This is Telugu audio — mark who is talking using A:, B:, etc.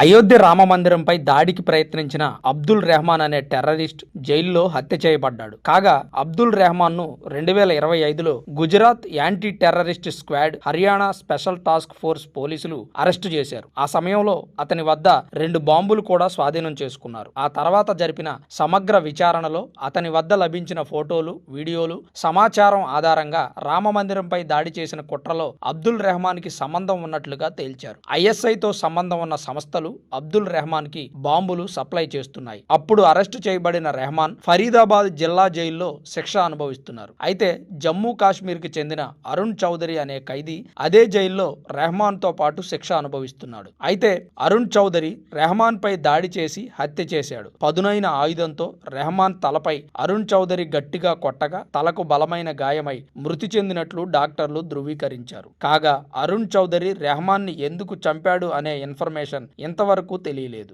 A: అయోధ్య రామ మందిరంపై దాడికి ప్రయత్నించిన అబ్దుల్ రెహమాన్ అనే టెర్రరిస్ట్ జైల్లో హత్య చేయబడ్డాడు. కాగా అబ్దుల్ రెహమాన్ ను 2025లో Gujarat anti terrorist squad, Haryana special task force పోలీసులు అరెస్టు చేశారు. ఆ సమయంలో అతని వద్ద 2 బాంబులు కూడా స్వాధీనం చేసుకున్నారు. ఆ తర్వాత జరిపిన సమగ్ర విచారణలో అతని వద్ద లభించిన ఫోటోలు, వీడియోలు, సమాచారం ఆధారంగా రామ మందిరంపై దాడి చేసిన కుట్రలో అబ్దుల్ రెహమాన్ కి సంబంధం ఉన్నట్లుగా తేల్చారు. ఐఎస్ఐతో సంబంధం ఉన్న సంస్థలు అబ్దుల్ రెహమాన్ కి బాంబులు సప్లై చేస్తున్నాయి. అప్పుడు అరెస్టు చేయబడిన రెహమాన్ ఫరీదాబాద్ జిల్లా జైల్లో శిక్ష అనుభవిస్తున్నారు. అయితే జమ్మూ కాశ్మీర్ కి చెందిన అరుణ్ చౌదరి అనే ఖైదీ అదే జైల్లో రెహమాన్ తో పాటు శిక్ష అనుభవిస్తున్నాడు. అయితే అరుణ్ చౌదరి రెహమాన్ పై దాడి చేసి హత్య చేశాడు. పదునైన ఆయుధంతో రెహమాన్ తలపై అరుణ్ చౌదరి గట్టిగా కొట్టగా తలకు బలమైన గాయమై మృతి చెందినట్లు డాక్టర్లు ధృవీకరించారు. కాగా అరుణ్ చౌదరి రెహమాన్ ని ఎందుకు చంపాడు అనే ఇన్ఫర్మేషన్ ఇంతవరకు తెలియలేదు.